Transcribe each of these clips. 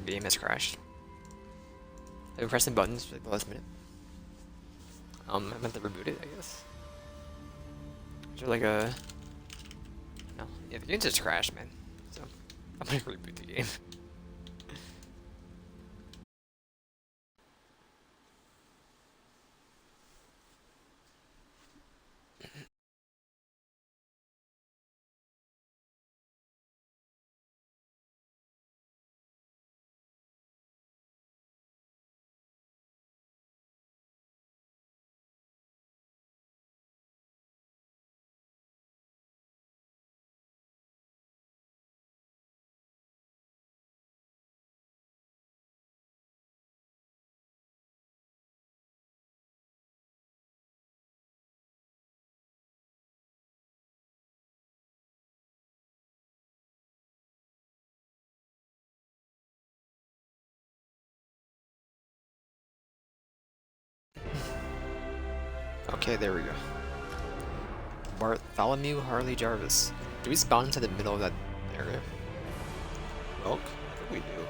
game has crashed. I've been pressing buttons for like the last minute. I meant to reboot it, I guess. Is there like a... No. Yeah, the game just crashed, man. So, I'm gonna reboot the game. Okay, there we go. Bartholomew Harley Jarvis. Do we spawn into the middle of that area? Milk? I think we do.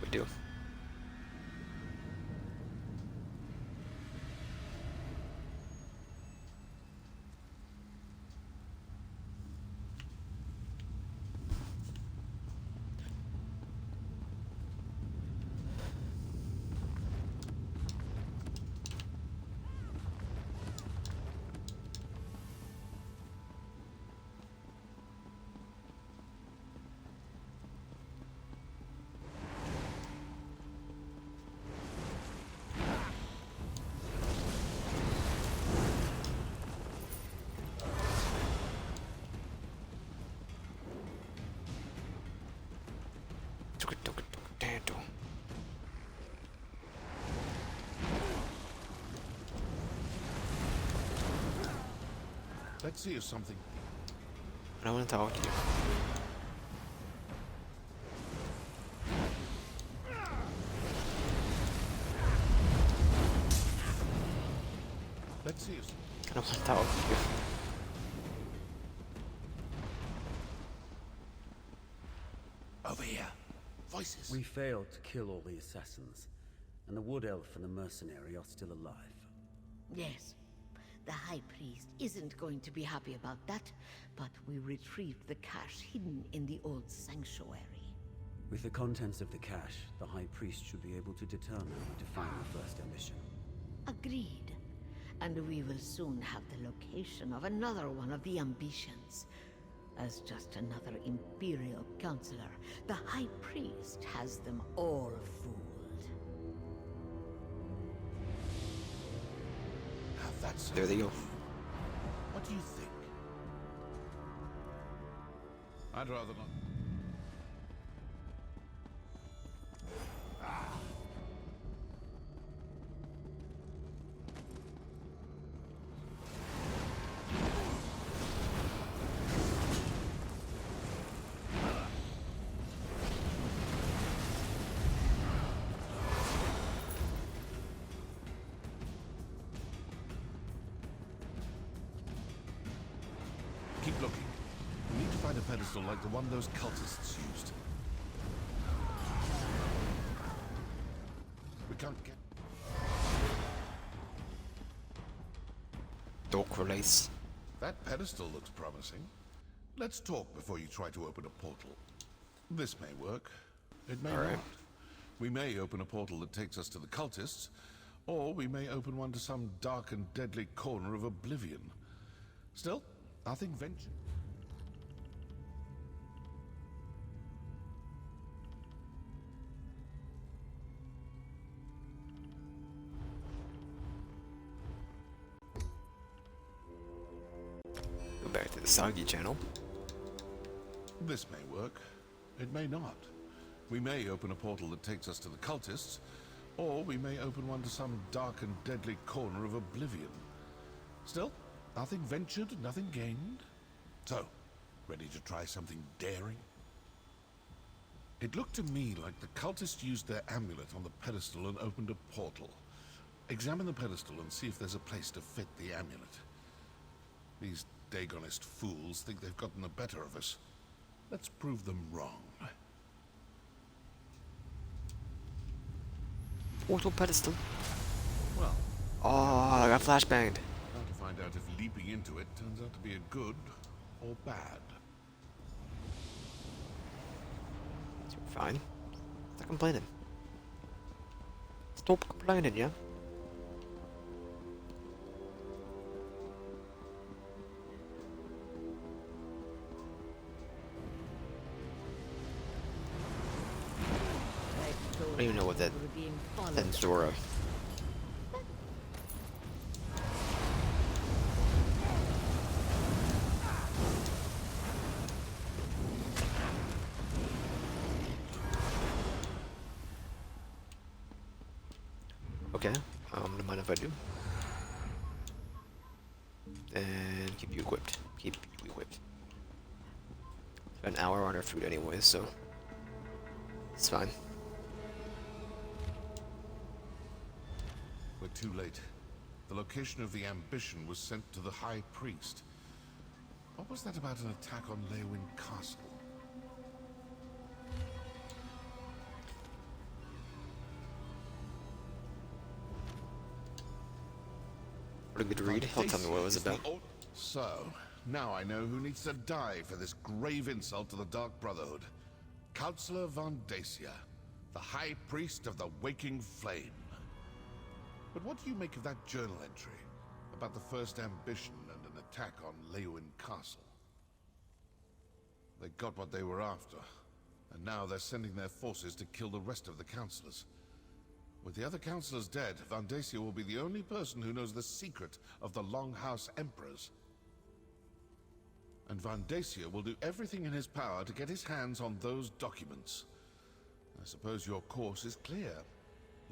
We do. Let's see if something... I want to talk to you. Let's see if... I don't want to talk to you. Over here. Voices. We failed to kill all the assassins, and the Wood Elf and the mercenary are still alive. Yes. The High Priest isn't going to be happy about that, but we retrieved the cache hidden in the old sanctuary. With the contents of the cache, the High Priest should be able to determine and define the first ambition. Agreed. And we will soon have the location of another one of the ambitions. As just another Imperial Counselor, the High Priest has them all fooled. That's There they go. What do you think? I'd rather not. Keep looking. We need to find a pedestal like the one those cultists used. We can't get... Dork release. That pedestal looks promising. Let's talk before you try to open a portal. This may work. It may not. We may open a portal that takes us to the cultists, or we may open one to some dark and deadly corner of oblivion. Still, nothing ventured. Go back to the Soggy channel. This may work. It may not. We may open a portal that takes us to the cultists, or we may open one to some dark and deadly corner of oblivion. Still, nothing ventured, nothing gained. So, ready to try something daring? It looked to me like the cultists used their amulet on the pedestal and opened a portal. Examine the pedestal and see if there's a place to fit the amulet. These Dagonist fools think they've gotten the better of us. Let's prove them wrong. Portal pedestal. Well, Oh, I got flashbanged. time to find out if leaping into it turns out to be a good or bad. Fine. Stop complaining. Stop complaining, yeah? I don't even know what that Zora. Okay, don't mind if I do. And keep you equipped. Keep you equipped. Spent an hour on our food anyways, so it's fine. We're too late. The location of the ambition was sent to the High Priest. What was that about an attack on Leowyn Castle? What a good read. He'll tell me what it was about. So, now I know who needs to die for this grave insult to the Dark Brotherhood. Counselor Von Dacia, the High Priest of the Waking Flame. But what do you make of that journal entry about the first ambition and an attack on Leowyn Castle? They got what they were after, and now they're sending their forces to kill the rest of the councillors. With the other councillors dead, Von Dacia will be the only person who knows the secret of the Longhouse Emperors. And Von Dacia will do everything in his power to get his hands on those documents. I suppose your course is clear.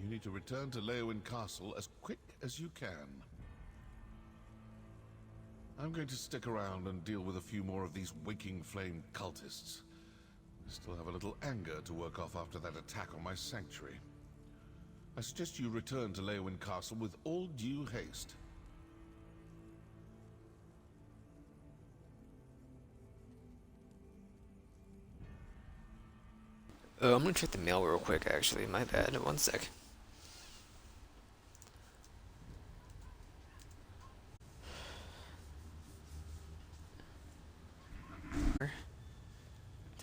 You need to return to Leowyn Castle as quick as you can. I'm going to stick around and deal with a few more of these Waking Flame cultists. I still have a little anger to work off after that attack on my sanctuary. I suggest you return to Leowyn Castle with all due haste. I'm gonna check the mail real quick, actually. My bad. One sec.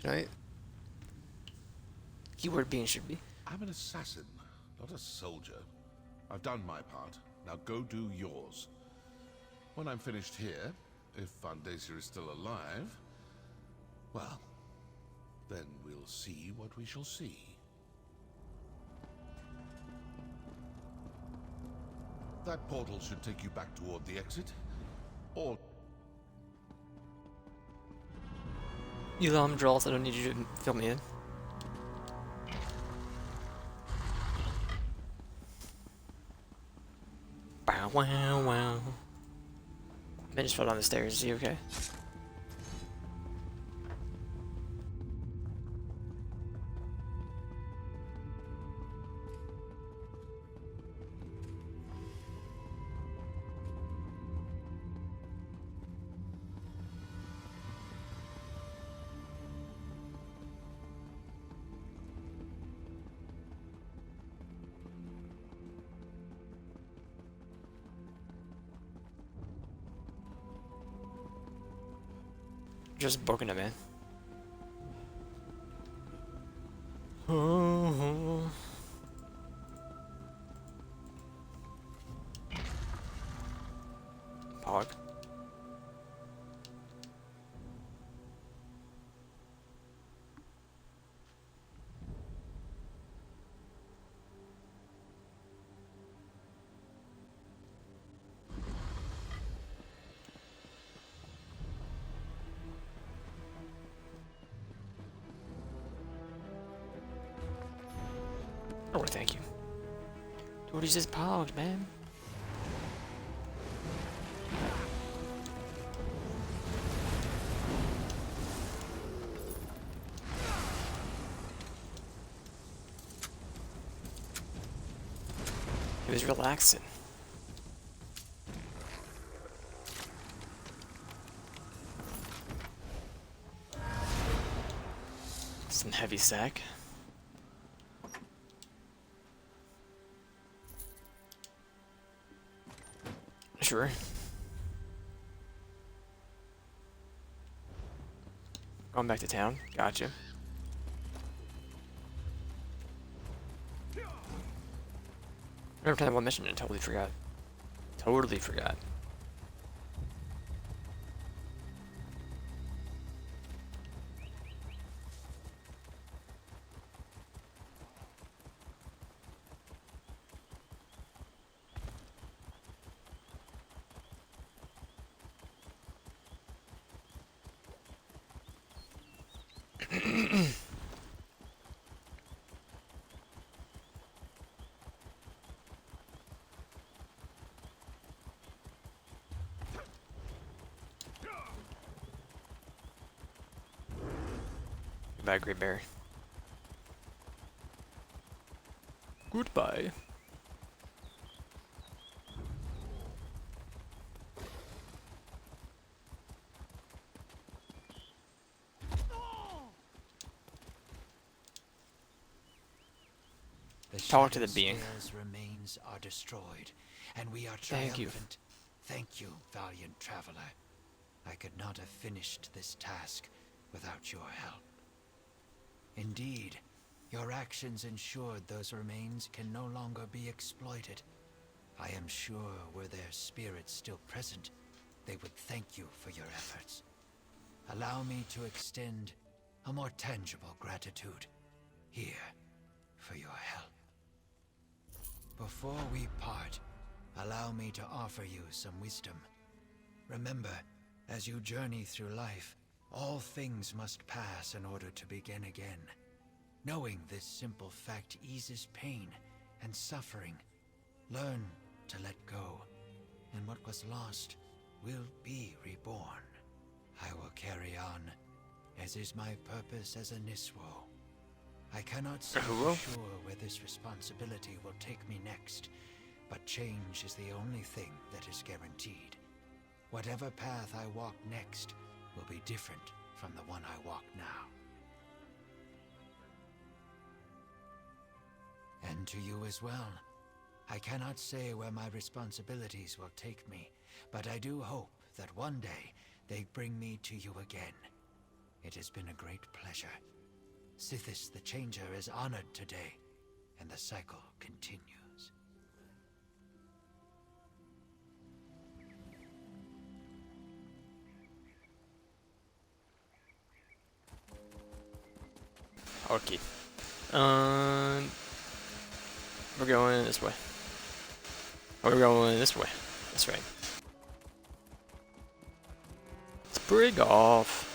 Tonight? Keyword being should be. I'm an assassin, not a soldier. I've done my part. Now go do yours. When I'm finished here, if Von Dacia is still alive, well, then we'll see what we shall see. That portal should take you back toward the exit, or You draws, I don't need you to fill me in. Bow wow wow. Man just fell down the stairs, is he okay? Just broken it, man. Pog. Oh, thank you. Dude, he's just pogged, man. was relaxing. Some heavy sack. Sure. Going back to town. Gotcha. I never done one mission and totally forgot. Totally forgot. Goodbye, Great Bear. Goodbye. Talk to the being. Shadowscale's remains are destroyed, and we are Thank you. triumphant. Thank you, valiant traveler. I could not have finished this task without your help. Indeed, your actions ensured those remains can no longer be exploited. I am sure were their spirits still present, they would thank you for your efforts. Allow me to extend a more tangible gratitude here for your help. Before we part, allow me to offer you some wisdom. Remember, as you journey through life, all things must pass in order to begin again. Knowing this simple fact eases pain and suffering. Learn to let go, and what was lost will be reborn. I will carry on, as is my purpose as a Niswo. I cannot say for sure where this responsibility will take me next, but change is the only thing that is guaranteed. Whatever path I walk next will be different from the one I walk now. And to you as well. I cannot say where my responsibilities will take me, but I do hope that one day they bring me to you again. It has been a great pleasure. Sithis the Changer is honored today, and the cycle continues. Okay. We're going this way. We're going this way. That's right. Sprig off.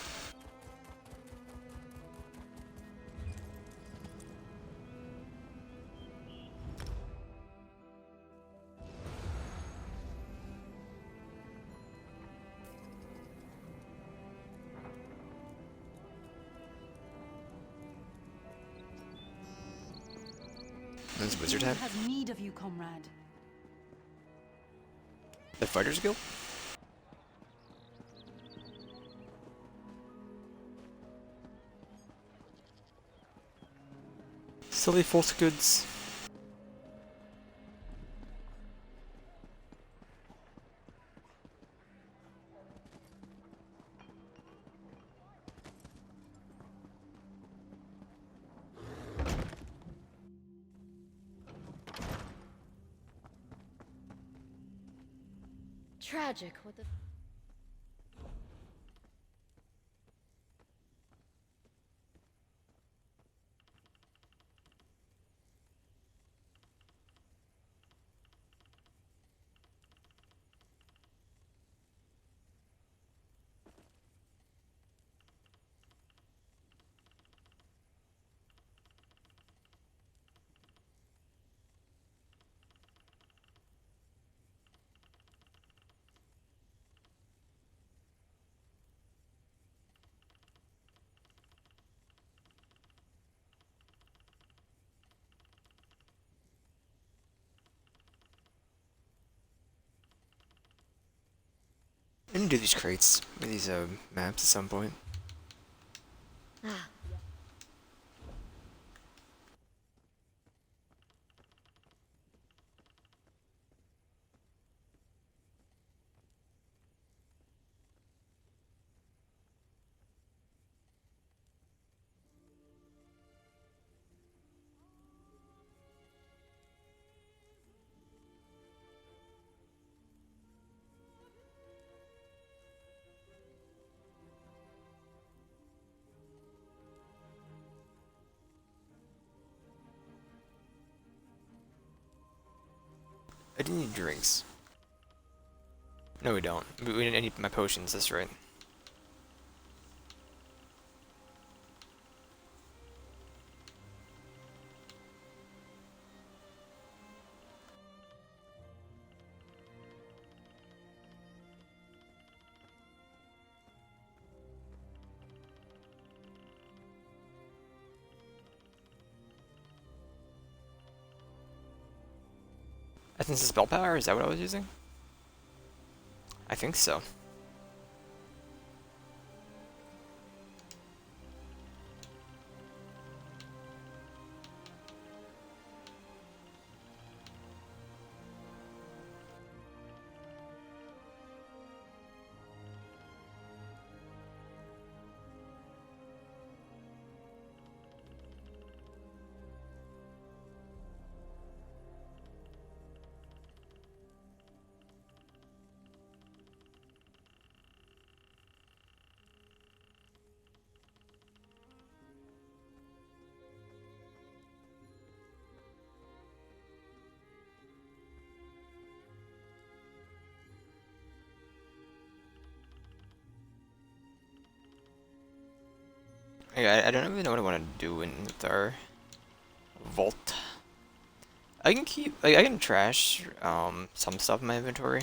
That's Wizard Head. Has need of you, comrade. The Fighters Guild? Silly false goods. Tragic what the I need to do these crates, or these maps at some point. Ah, I do need drinks. No, we don't. We need my potions, that's right. Essence of spell power? Is that what I was using? I think so. Okay, I don't really know what I want to do with our vault. I can keep, like, I can trash some stuff in my inventory.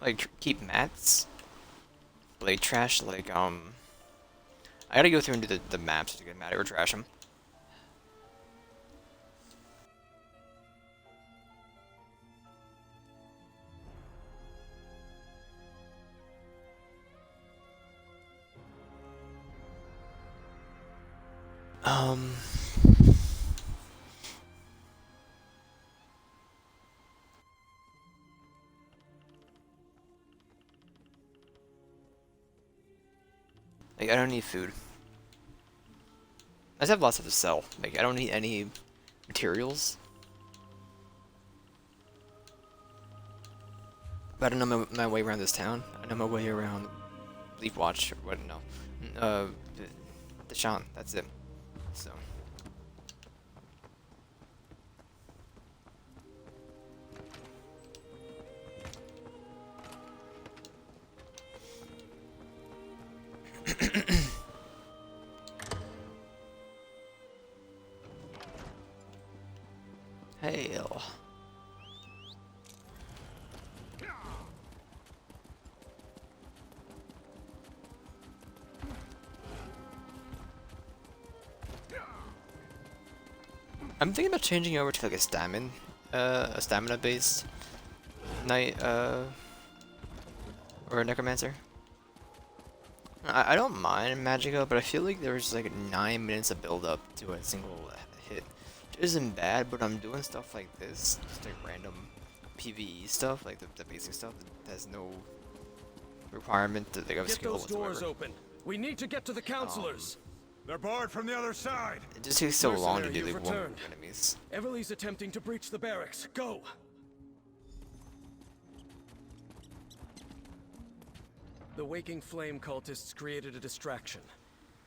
Like keep mats. Blade trash, like I gotta go through and do the maps to get mad or trash them. Um. Like, I don't need food. I just have lots of to sell. Like, I don't need any materials. But I don't know my way around this town. I know my way around Leaf Watch, or what, no. Deshaun, that's it. So. Hail. I'm thinking about changing over to like a stamina based knight, or a necromancer. I don't mind Magica, but I feel like there's like 9 minutes of build up to a single hit. Which isn't bad, but I'm doing stuff like this, just like random PvE stuff, like the basic stuff that has no requirement to like have a skill whatsoever. Get those doors open. We need to get to the counselors. They're barred from the other side. It just takes so long to Mercenary, do you've like one returned. enemies. Everly's attempting to breach the barracks. Go! The Waking Flame cultists created a distraction.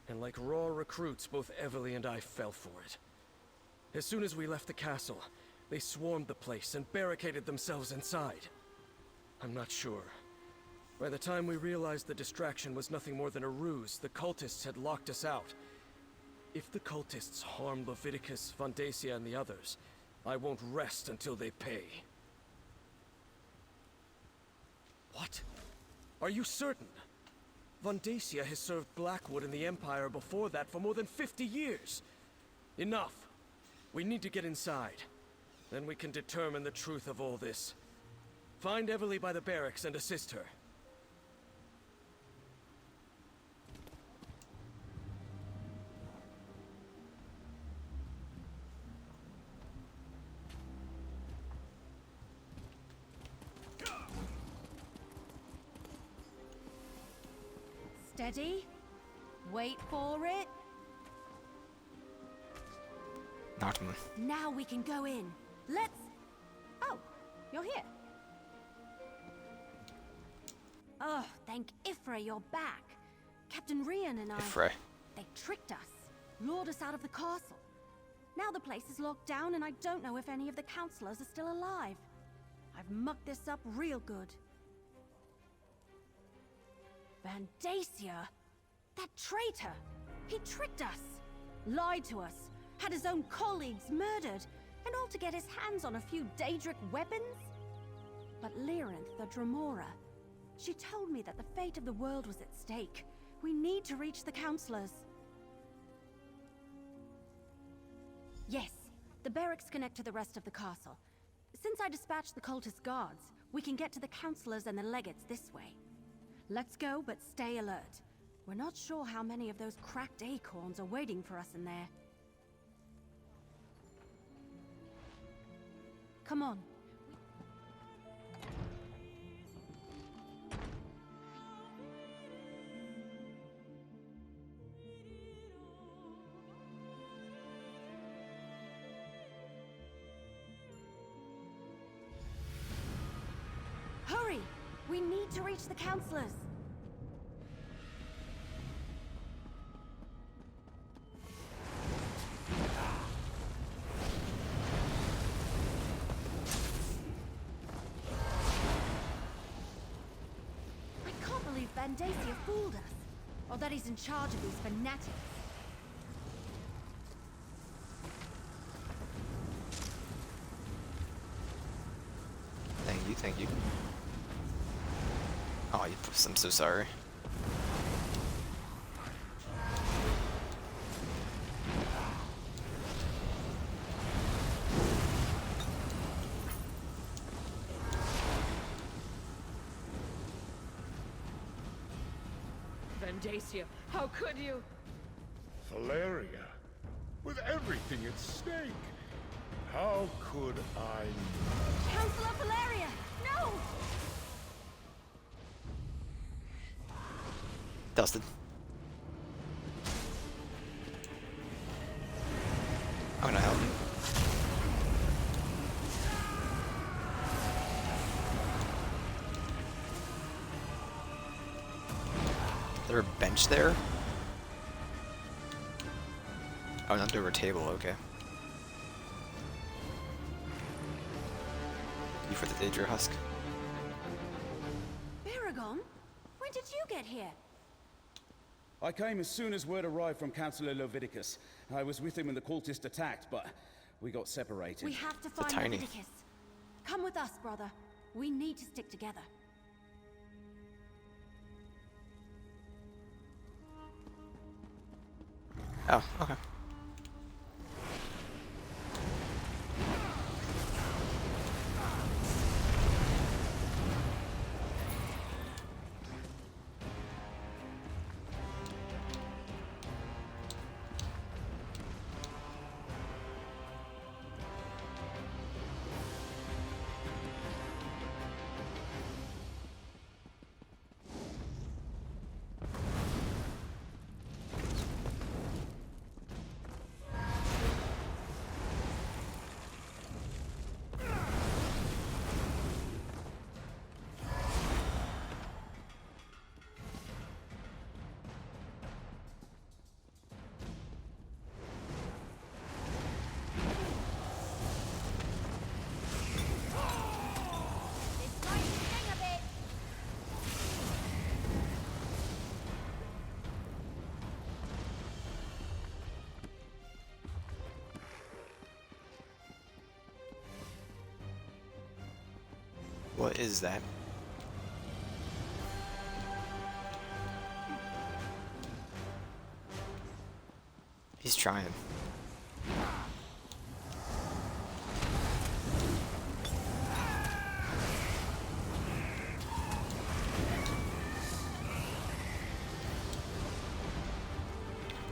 And like raw recruits, both Everly and I fell for it. As soon as we left the castle, they swarmed the place and barricaded themselves inside. I'm not sure. By the time we realized the distraction was nothing more than a ruse, the cultists had locked us out. If the cultists harm Leviticus, Vondacia, and the others, I won't rest until they pay. What? Are you certain? Vondacia has served Blackwood and the Empire before that for more than 50 years. Enough. We need to get inside. Then we can determine the truth of all this. Find Everly by the barracks and assist her. Steady. Wait for it. Knocked him. Now we can go in. Let's... Oh, you're here. Oh, thank Ifra you're back. Captain Rian and I... Ifra. They tricked us. Lured us out of the castle. Now the place is locked down and I don't know if any of the counselors are still alive. I've mucked this up real good. Vandacia? That traitor! He tricked us! Lied to us! Had his own colleagues murdered! And all to get his hands on a few Daedric weapons? But Lyrinth, the Dremora, she told me that the fate of the world was at stake. We need to reach the counselors. Yes, the barracks connect to the rest of the castle. Since I dispatched the cultist guards, we can get to the counselors and the legates this way. Let's go, but stay alert. We're not sure how many of those cracked acorns are waiting for us in there. Come on. Hurry! We need to reach the counselors. I can't believe Vandacia fooled us. Or that he's in charge of these fanatics. Thank you. Oh, I'm so sorry. Vandacia, how could you? Valeria, with everything at stake. How could I not? Counselor Valeria! No! Dusted. I'm gonna help you. Is there a bench there? Oh, an under a table, okay. You for the Daedra husk. Baragon? When did you get here? I came as soon as word arrived from Councillor Leviticus. I was with him when the cultist attacked, but we got separated. We have to find tiny. Leviticus. Come with us, brother. We need to stick together. Oh, okay. It's going to sting a bit. What is that? He's trying.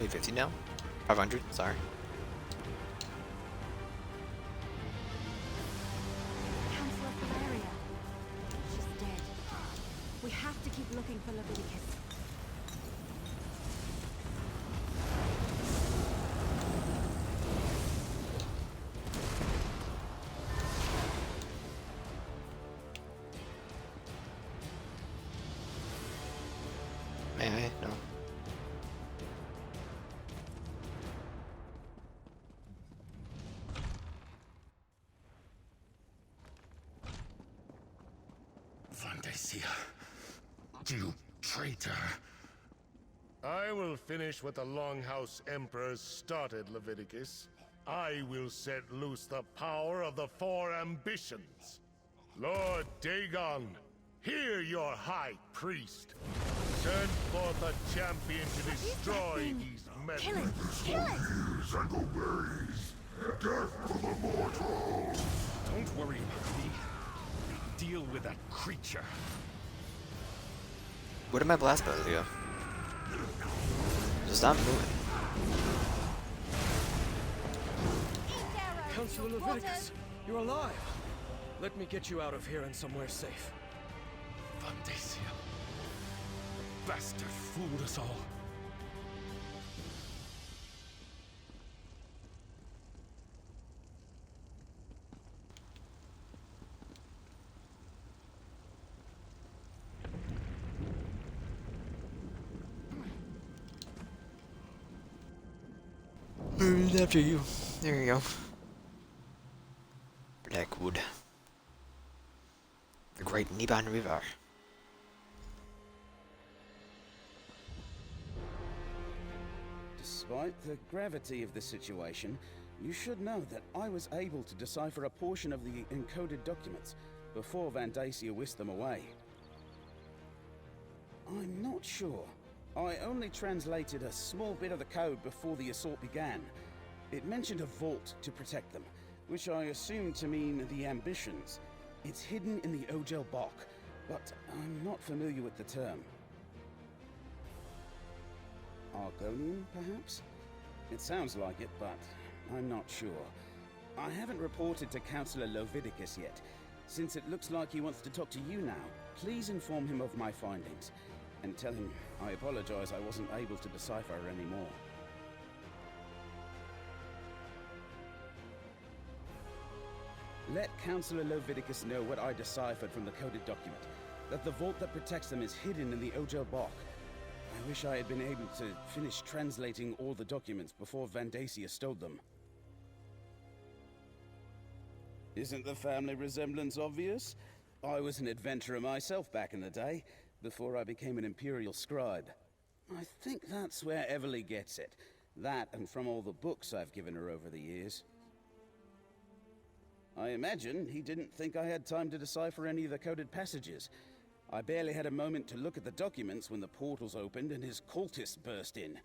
350 now? 500, sorry. Councillor Valeria. She's dead. We have to keep looking for Leviticus. May I? No. Vandacia, you traitor. I will finish what the Longhouse Emperors started, Leviticus. I will set loose the power of the four ambitions. Lord Dagon, hear your high priest. Send forth a champion to destroy these men. Kill it! Kill it! Zagoberries! Death to the mortals! Don't worry about me. Deal with that creature. Where did my blast bones go? Just stop moving. Councilor Leviticus, you're alive. Let me get you out of here and somewhere safe. Vandacia. Bastard fooled us all. Who's after you? There you go. Blackwood. The Great Niban River. Despite the gravity of the situation, you should know that I was able to decipher a portion of the encoded documents before Vandacia whisked them away. I'm not sure. I only translated a small bit of the code before the assault began. It mentioned a vault to protect them, which I assumed to mean the ambitions. It's hidden in the Ojel Bok, but I'm not familiar with the term. Argonian, perhaps? It sounds like it, but I'm not sure. I haven't reported to Councillor Leviticus yet. Since it looks like he wants to talk to you now, please inform him of my findings. And tell him I apologize I wasn't able to decipher anymore. Let Councillor Leviticus know what I deciphered from the coded document. That the vault that protects them is hidden in the Ojel Bok. I wish I had been able to finish translating all the documents before Vandacia stole them. Isn't the family resemblance obvious? I was an adventurer myself back in the day, before I became an Imperial scribe. I think that's where Everly gets it. That and from all the books I've given her over the years. I imagine he didn't think I had time to decipher any of the coded passages. I barely had a moment to look at the documents when the portals opened and his cultists burst in.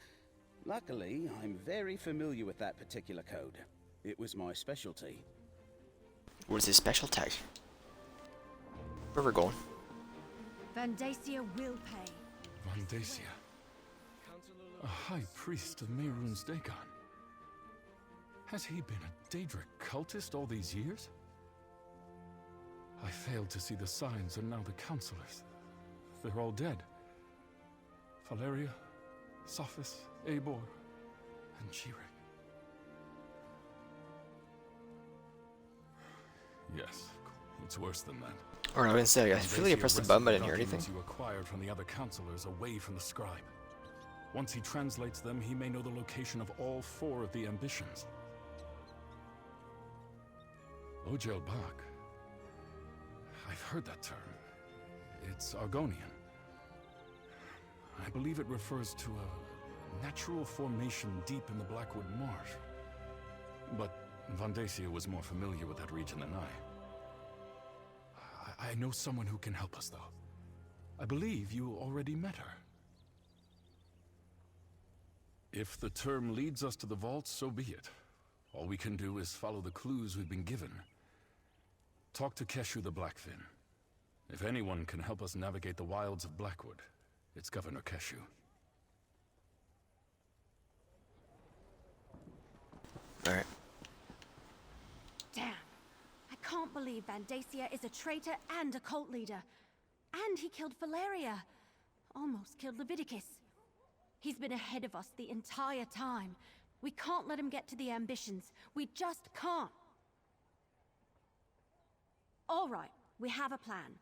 Luckily, I'm very familiar with that particular code. It was my specialty. What's his specialty? Where we're going? Vandacia will pay. Vandacia? A high priest of Mehrunes Dagon? Has he been a Daedric cultist all these years? I failed to see the signs, and now the counselors. They're all dead. Valeria, Sophis, Eivor, and Jirek. Yes, it's worse than that. Or I didn't say, I feel like I pressed the button, but I didn't hear anything. You acquired from the other counselors away from the scribe. Once he translates them, he may know the location of all four of the ambitions. Ojel Bok. I've heard that term. It's Argonian. I believe it refers to a natural formation deep in the Blackwood Marsh. But Vandacia was more familiar with that region than I know someone who can help us, though. I believe you already met her. If the term leads us to the vault, so be it. All we can do is follow the clues we've been given. Talk to Keshu the Blackfin. If anyone can help us navigate the wilds of Blackwood, it's Governor Keshu. Alright. Damn. I can't believe Vandacia is a traitor and a cult leader. And he killed Valeria. Almost killed Leviticus. He's been ahead of us the entire time. We can't let him get to the ambitions. We just can't. All right, we have a plan.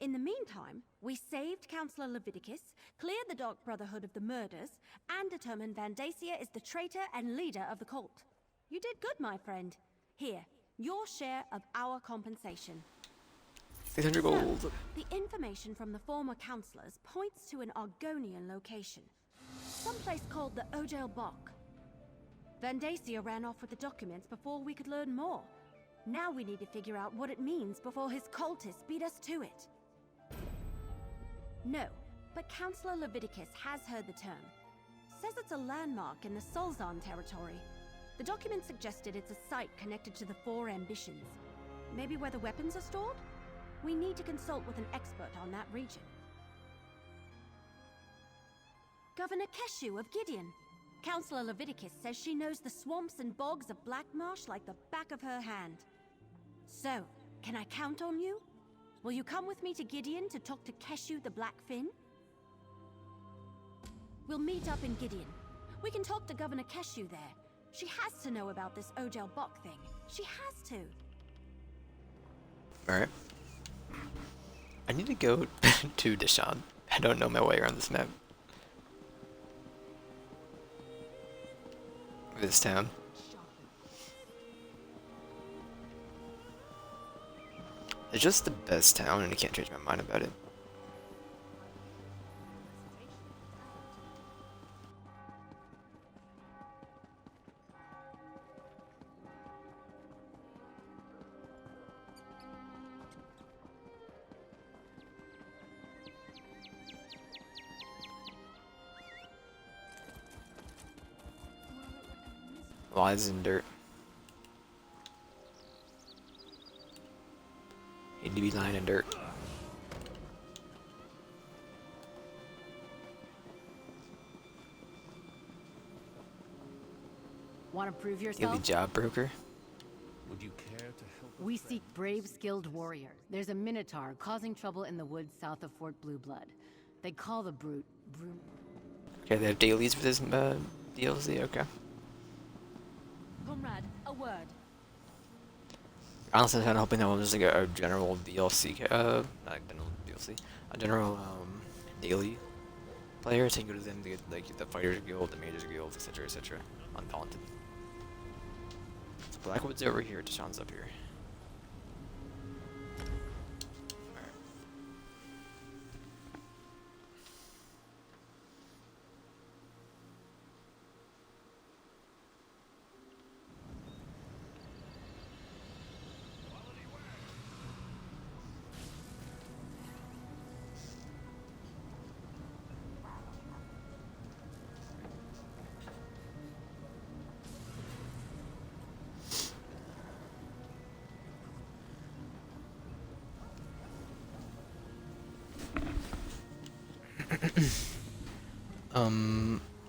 In the meantime, we saved Councillor Leviticus, cleared the Dark Brotherhood of the murders, and determined Vandacia is the traitor and leader of the cult. You did good, my friend. Here, your share of our compensation. 600 gold. So, the information from the former councillors points to an Argonian location. Someplace called the Ojel Bok. Vandacia ran off with the documents before we could learn more. Now we need to figure out what it means before his cultists beat us to it. No, but Councillor Leviticus has heard the term. Says it's a landmark in the Solzan territory. The document suggested it's a site connected to the Four Ambitions. Maybe where the weapons are stored? We need to consult with an expert on that region. Governor Keshu of Gideon. Councillor Leviticus says she knows the swamps and bogs of Black Marsh like the back of her hand. So, can I count on you? Will you come with me to Gideon to talk to Keshu the Blackfin? We'll meet up in Gideon. We can talk to Governor Keshu there. She has to know about this Ojel Bok thing. She has to. Alright. I need to go to Deshaun. I don't know my way around this map. This town. It's just the best town and I can't change my mind about it. Lies in dirt. Need to be lying in dirt. Want to prove You're yourself? the job broker. Would you care to help? We seek brave, skilled warrior. There's a Minotaur causing trouble in the woods south of Fort Blueblood. They call the brute. Okay, they have dailies for this DLC. Okay. Comrade, a word. Honestly, I'm kind of hoping that one was like a general DLC, not general DLC, a general daily player, so you can go to them to get like the Fighters Guild, the Mages Guild, etc., undaunted. So Blackwood's over here, Deshaun's up here.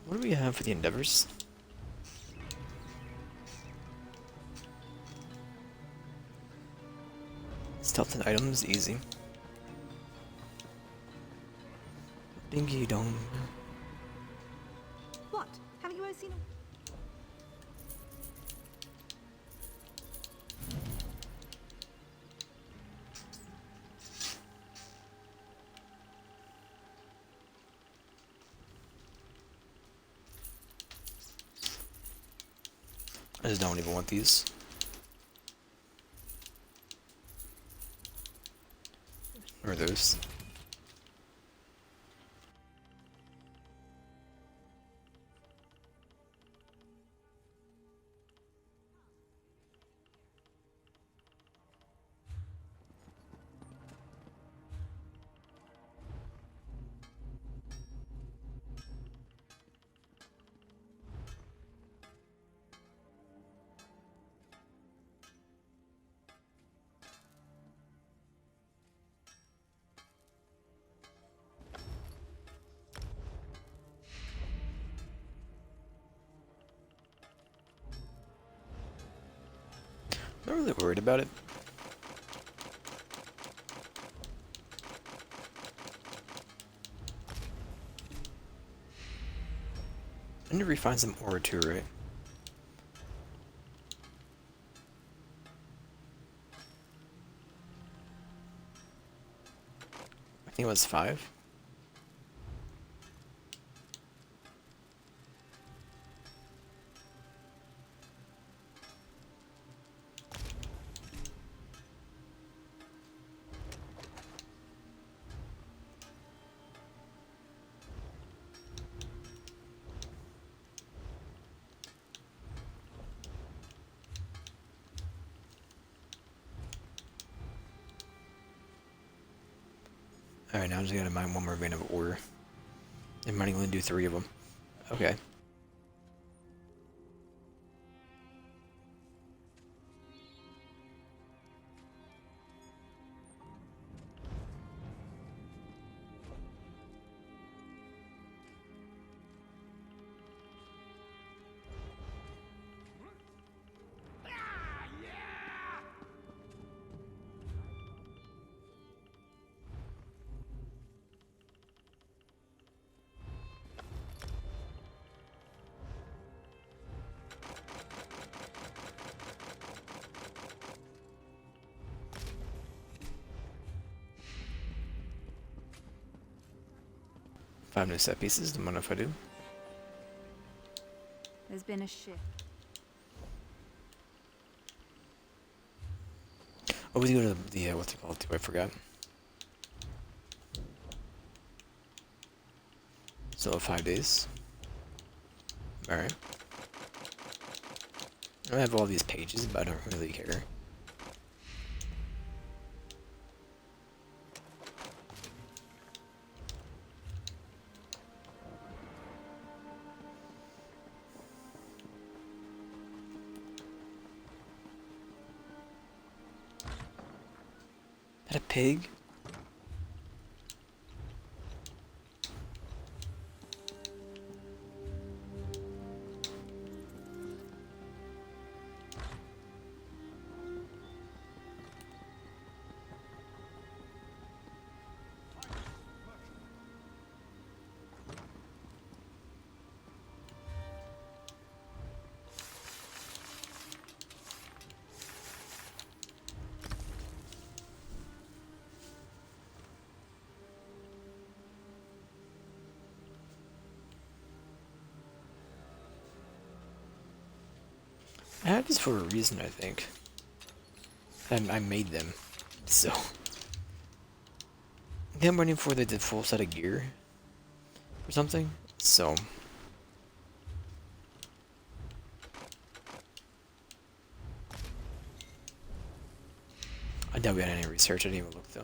What do we have for the endeavors? Stealth and items, easy. Dingy dong. What? Haven't you always seen a... I just don't even want these. Or those. Not really worried about it. I need to refine some ore too, right? I think it was 5. Alright, now I'm just gonna mine one more vein of ore. I might only do 3 of them. Okay. Five new set pieces, don't mind if I do. There's been a shift. Oh, we go to the, what's it called too, I forgot. Still 5 days. Alright. I have all these pages, but I don't really care. Is that a pig? I have these for a reason, I think. I made them, so. I think I'm running for the full set of gear or something, so. I doubt we had any research, I didn't even look though.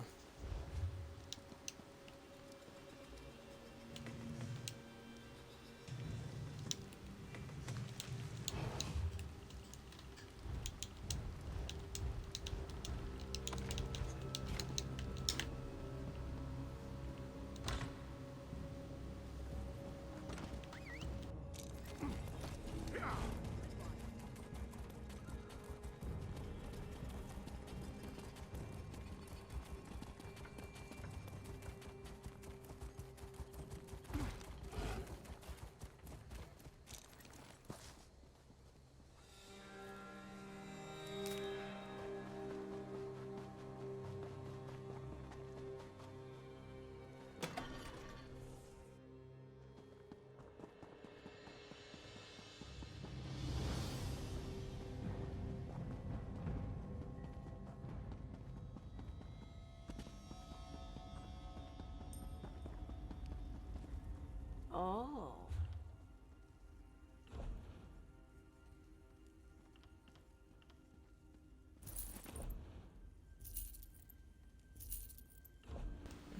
Oh.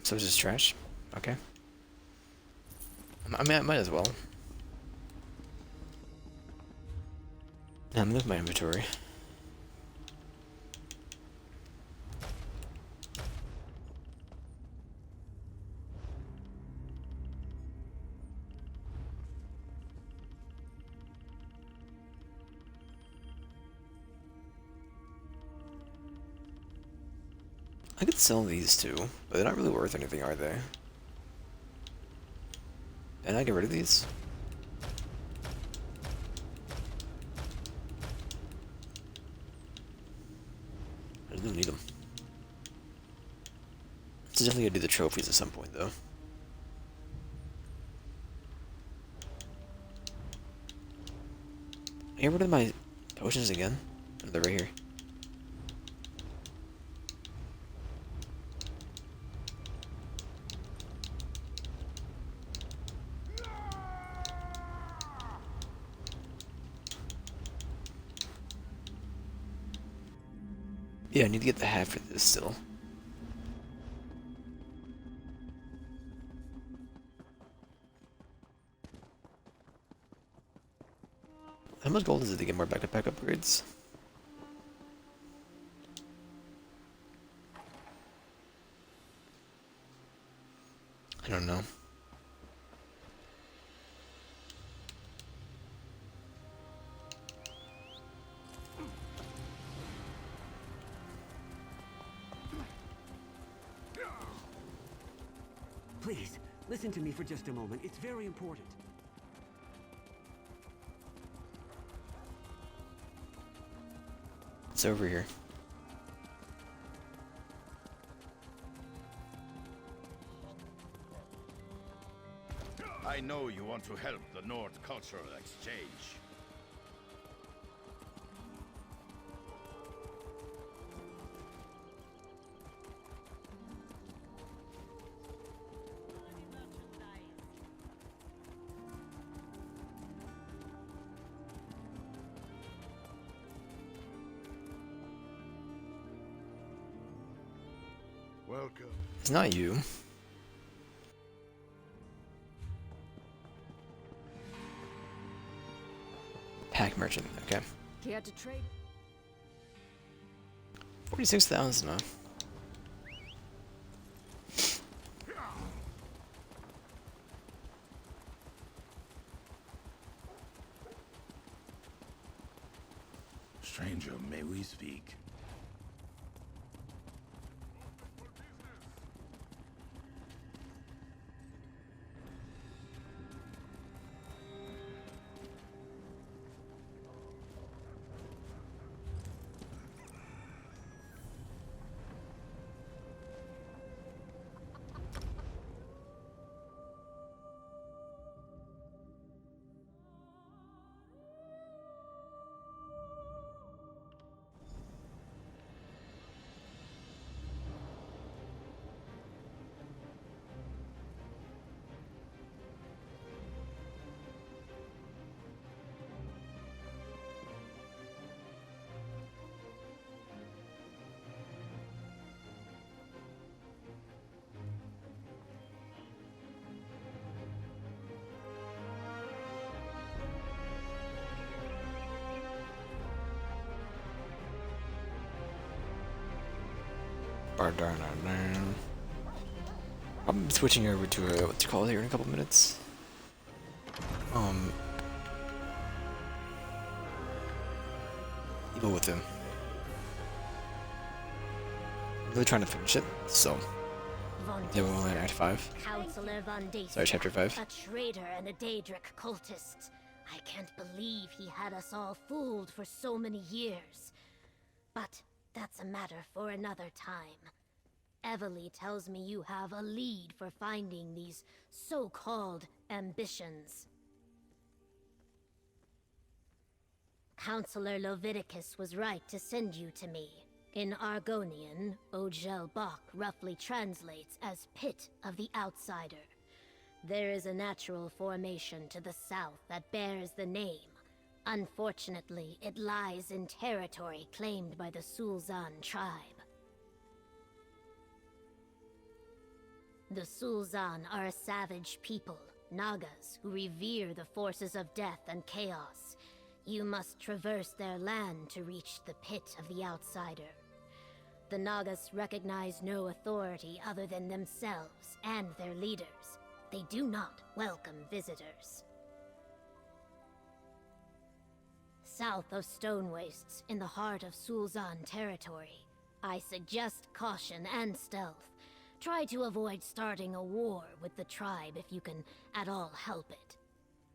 So it's just trash? Okay. I mean, I might as well. Now I'm looking at my inventory. I could sell these two, but they're not really worth anything, are they? And I get rid of these? I don't need them. So definitely gotta do the trophies at some point, though. I get rid of my potions again. Oh, they're right here. Yeah, I need to get the hat for this still. How much gold is it to get more backpack upgrades? I don't know. Please, listen to me for just a moment. It's very important. It's over here. I know you want to help the Nord Cultural Exchange. Welcome. It's not you. Pack merchant, okay. Care to trade? 46,000, huh? Stranger, may we speak? I'm switching over to what's it called here in a couple minutes. Evil with him. I'm really trying to finish it, so yeah, we're only at Act 5. Counselor Von Dacier, Sorry, Chapter 5. a traitor and a Daedric cultist. I can't believe he had us all fooled for so many years. But that's a matter for another time. Evely tells me you have a lead for finding these so-called ambitions. Counselor Loviticus was right to send you to me. In Argonian, Ogel Bach roughly translates as Pit of the Outsider. There is a natural formation to the south that bears the name. Unfortunately, it lies in territory claimed by the Sul'Zan tribe. The Sul'Zan are a savage people, Nagas, who revere the forces of death and chaos. You must traverse their land to reach the Pit of the Outsider. The Nagas recognize no authority other than themselves and their leaders. They do not welcome visitors. South of Stone Wastes, in the heart of Sul'Zan territory, I suggest caution and stealth. Try to avoid starting a war with the tribe if you can at all help it.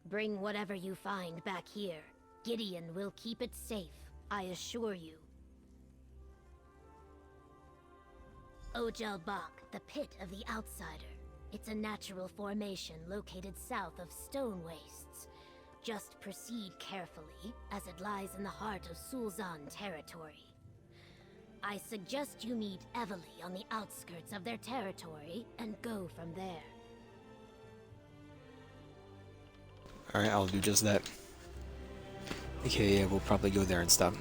Bring whatever you find back here. Gideon will keep it safe, I assure you. Ojel Bak, the Pit of the Outsider. It's a natural formation located south of Stone Wastes. Just proceed carefully, as it lies in the heart of Sul'Zan territory. I suggest you meet Evely on the outskirts of their territory and go from there. Alright, I'll do just that. Okay, we'll probably go there and stop.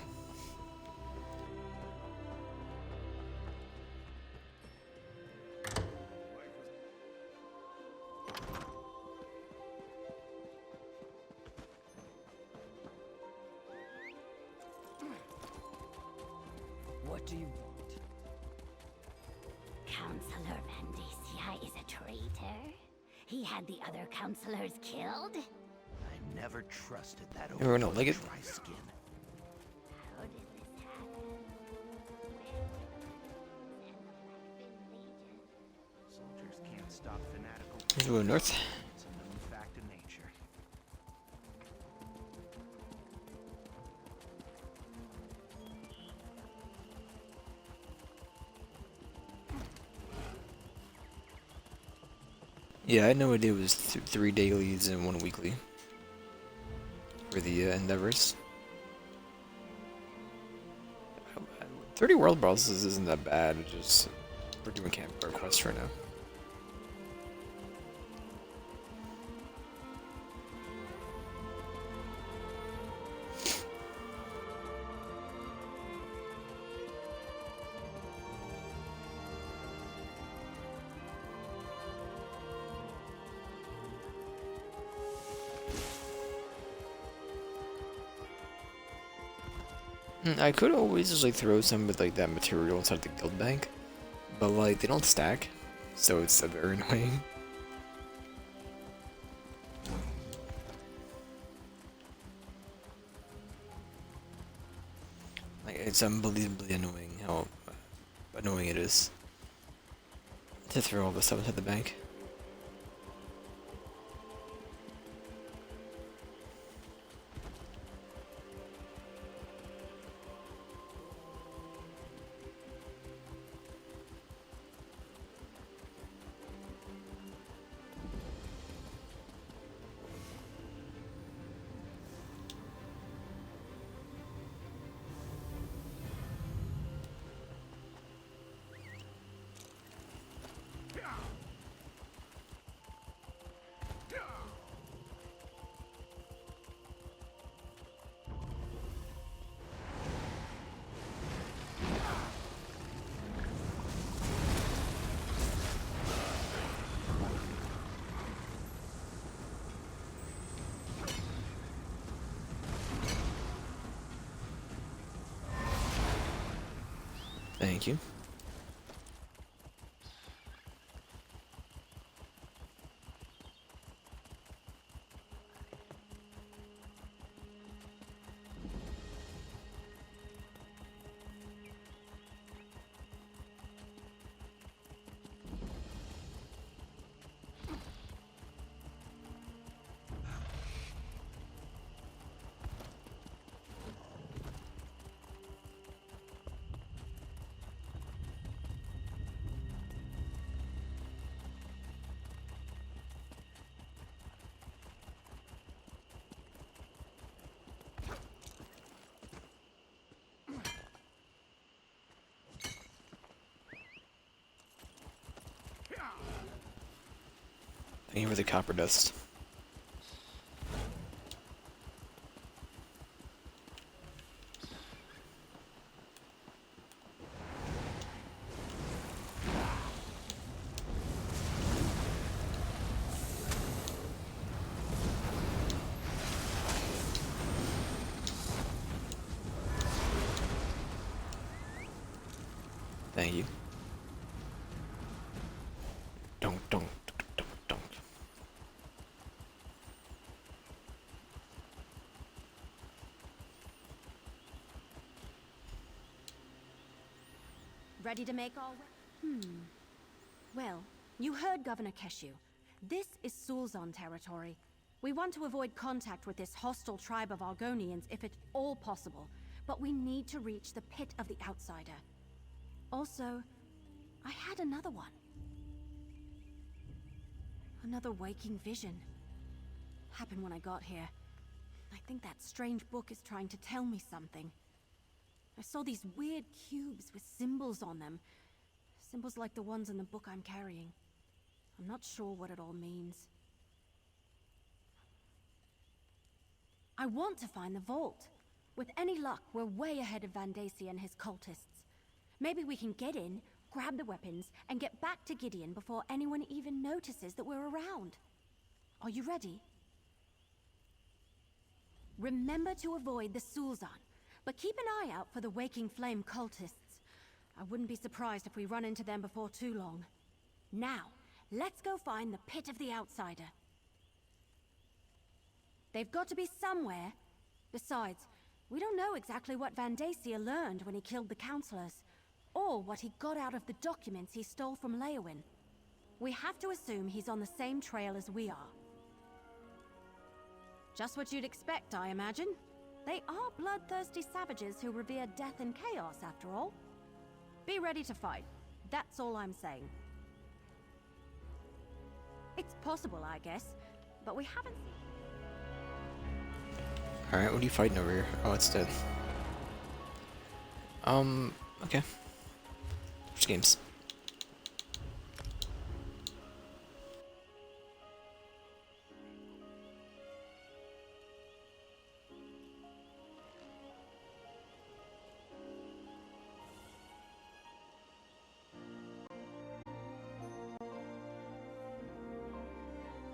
What do you want? Counselor Vandacia is a traitor. He had the other counselors killed. I never trusted that We're gonna lick it. dry skin. How did this happen? Soldiers can't stop fanatical. Let's go north. It's a known fact of nature. Yeah, I had no idea it was 3 dailies and 1 weekly for the endeavors. 30 world bosses isn't that bad, it's just we're doing campfire quests right now. I could always just like throw some of like that material inside the guild bank, but like they don't stack, so it's very annoying. Like it's unbelievably annoying how annoying it is to throw all this stuff inside the bank. Thank you. Thank you for the copper dust. Thank you. Don't. ready to make our way? Well, you heard Governor Keshu. This is Sulzon territory. We want to avoid contact with this hostile tribe of Argonians if at all possible, but we need to reach the Pit of the Outsider. Also, I had another one. Another waking vision. Happened when I got here. I think that strange book is trying to tell me something. I saw these weird cubes with symbols on them. Symbols like the ones in the book I'm carrying. I'm not sure what it all means. I want to find the vault. With any luck, we're way ahead of Vandacia and his cultists. Maybe we can get in, grab the weapons, and get back to Gideon before anyone even notices that we're around. Are you ready? Remember to avoid the Sulzon, but keep an eye out for the Waking Flame cultists. I wouldn't be surprised if we run into them before too long. Now, let's go find the Pit of the Outsider. They've got to be somewhere. Besides, we don't know exactly what Vandacia learned when he killed the Councillors, or what he got out of the documents he stole from Leowyn. We have to assume he's on the same trail as we are. Just what you'd expect, I imagine. They are bloodthirsty savages who revere death and chaos, after all. Be ready to fight. That's all I'm saying. It's possible, I guess, but we haven't seen... Alright, what are you fighting over here? Oh, it's dead. Okay. Which games?